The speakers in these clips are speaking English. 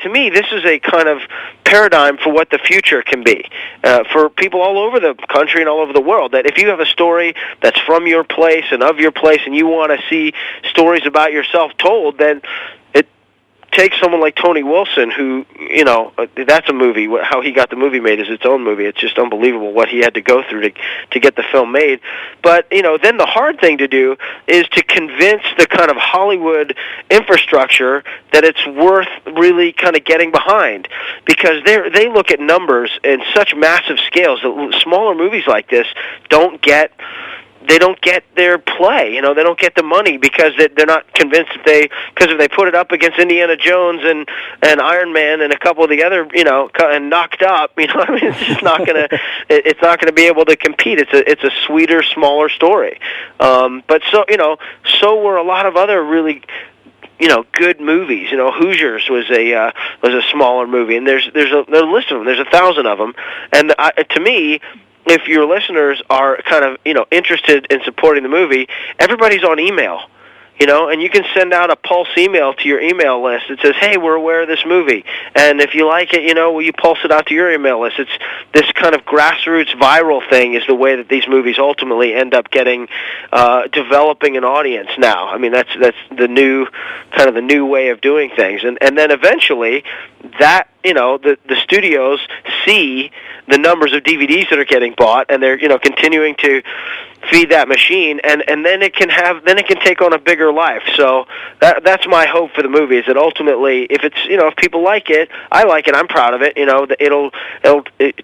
to me, this is a kind of paradigm for what the future can be for people all over the country and all over the world. That if you have a story that's from your place and of your place, and you want to see stories about yourself told, then it takes someone like Tony Wilson, who, that's a movie. How he got the movie made is its own movie. It's just unbelievable what he had to go through to get the film made. But, then the hard thing to do is to convince the kind of Hollywood infrastructure that it's worth really kind of getting behind, because they look at numbers in such massive scales that smaller movies like this don't get their play. They don't get the money because they're not convinced because if they put it up against Indiana Jones and Iron Man and a couple of the other, and Knocked Up, it's just not gonna be able to compete. It's a sweeter, smaller story. But so were a lot of other really good movies. Hoosiers was a smaller movie, and there's a list of them. There's 1,000 of them, and to me, if your listeners are kind of, interested in supporting the movie, everybody's on email, and you can send out a pulse email to your email list that says, hey, we're aware of this movie, and if you like it, will you pulse it out to your email list? It's this kind of grassroots viral thing is the way that these movies ultimately end up getting, developing an audience now. I mean, that's the new way of doing things, and then eventually that, the studios see the numbers of DVDs that are getting bought, and they're continuing to feed that machine, and then it can take on a bigger life. So that's my hope for the movie, is that ultimately, if it's if people like it, I like it, I'm proud of it. It'll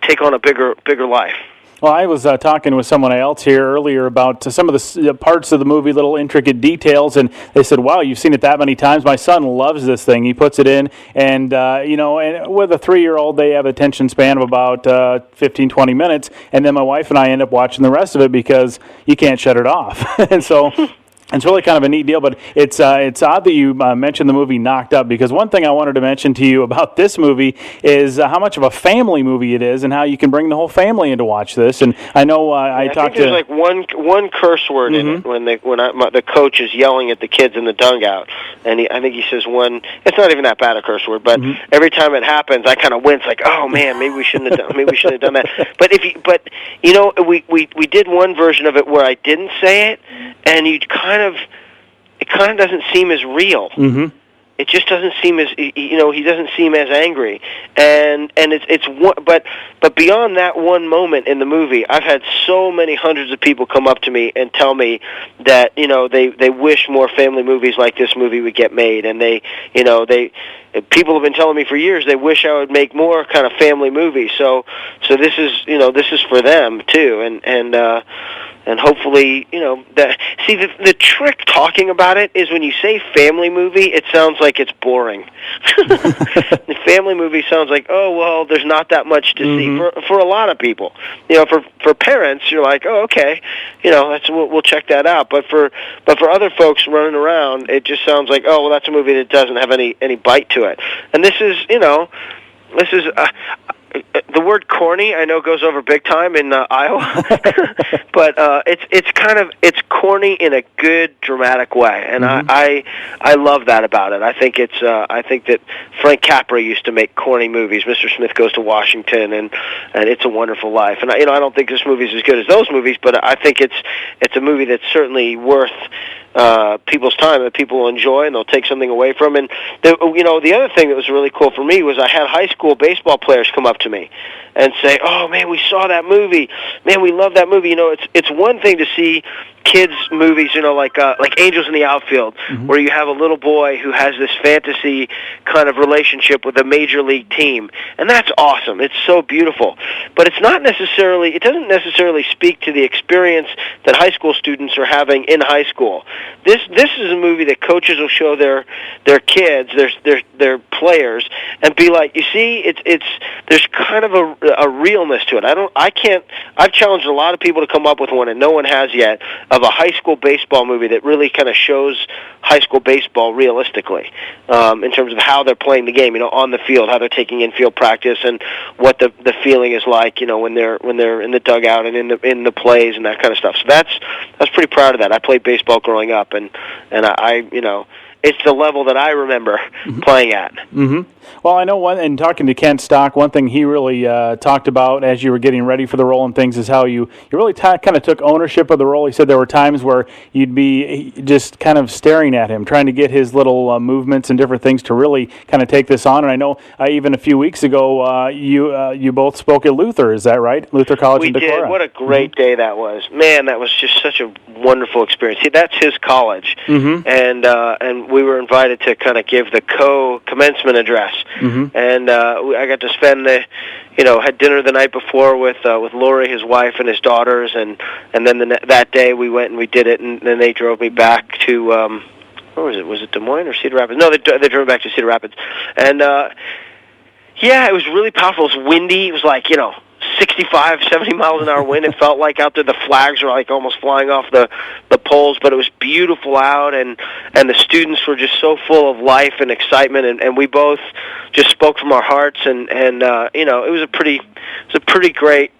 take on a bigger life. Well, I was talking with someone else here earlier about some of the parts of the movie, little intricate details, and they said, wow, you've seen it that many times. My son loves this thing. He puts it in, and, and with a 3-year-old, they have an attention span of about 15, 20 minutes, and then my wife and I end up watching the rest of it because you can't shut it off. And so it's really kind of a neat deal, but it's odd that you mentioned the movie Knocked Up, because one thing I wanted to mention to you about this movie is how much of a family movie it is, and how you can bring the whole family in to watch this. And I know I talked to... there's like one curse word in it when the coach is yelling at the kids in the dugout, and I think he says one. It's not even that bad a curse word, but every time it happens, I kind of wince, like, oh man, maybe we shouldn't have done that. But we did one version of it where I didn't say it, and it kind of doesn't seem as real. Mm-hmm. It just doesn't seem as he doesn't seem as angry, and it's one, but beyond that one moment in the movie, I've had so many hundreds of people come up to me and tell me that they wish more family movies like this movie would get made, and people have been telling me for years they wish I would make more kind of family movies. So this is for them too, and hopefully, the trick talking about it is when you say family movie, it sounds like it's boring. The family movie sounds like, oh, well, there's not that much to see for a lot of people. For parents, you're like, oh, okay, we'll check that out. But for other folks running around, it just sounds like, oh, well, that's a movie that doesn't have any bite to it. And this is. The word corny, I know, goes over big time in Iowa, but it's corny in a good, dramatic way, and I love that about it. I think that Frank Capra used to make corny movies. Mr. Smith Goes to Washington and It's a Wonderful Life, and I don't think this movie is as good as those movies, but I think it's a movie that's certainly worth people's time, that people will enjoy and they'll take something away from. And the other thing that was really cool for me was I had high school baseball players come up to me and say, oh man, we saw that movie, man, we love that movie. It's one thing to see kids movies, like Angels in the Outfield, where you have a little boy who has this fantasy kind of relationship with a major league team, and that's awesome. It's so beautiful, but it doesn't necessarily speak to the experience that high school students are having in high school. This is a movie that coaches will show their kids, their players, and be like, you see, there's kind of a realness to it. I've challenged a lot of people to come up with one, and no one has yet, of a high school baseball movie that really kind of shows high school baseball realistically, in terms of how they're playing the game, on the field, how they're taking infield practice, and what the feeling is like, when they're in the dugout and in the plays and that kind of stuff. So that's pretty proud of that. I played baseball growing up, and I it's the level that I remember playing at. Mm-hmm. Well, I know in talking to Kent Stock, one thing he really talked about as you were getting ready for the role and things is how you really kind of took ownership of the role. He said there were times where you'd be just kind of staring at him, trying to get his little movements and different things to really kind of take this on. And I know even a few weeks ago you both spoke at Luther. Is that right? Luther College in Decorah. We did. What a great day that was. Man, that was just such a wonderful experience. See, that's his college, and we were invited to kind of give the commencement address. And I got to spend had dinner the night before with Lori, his wife, and his daughters, and then that day we went and we did it, and then they drove me back to where was it? Was it Des Moines or Cedar Rapids? No, they drove me back to Cedar Rapids, and it was really powerful. It was windy. It was like 65, 70 miles an hour wind. It felt like out there the flags were like almost flying off the poles, but it was beautiful out, and the students were just so full of life and excitement, and we both just spoke from our hearts, and it was a pretty great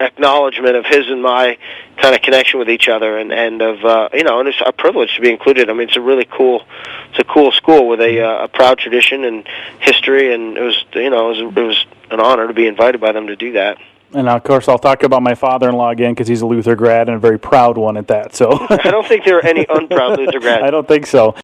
acknowledgement of his and my kind of connection with each other, and it's a privilege to be included. I mean, it's a cool school with a proud tradition and history, and it was an honor to be invited by them to do that. And of course, I'll talk about my father-in-law again because he's a Luther grad and a very proud one at that. So I don't think there are any unproud Luther grads. I don't think so.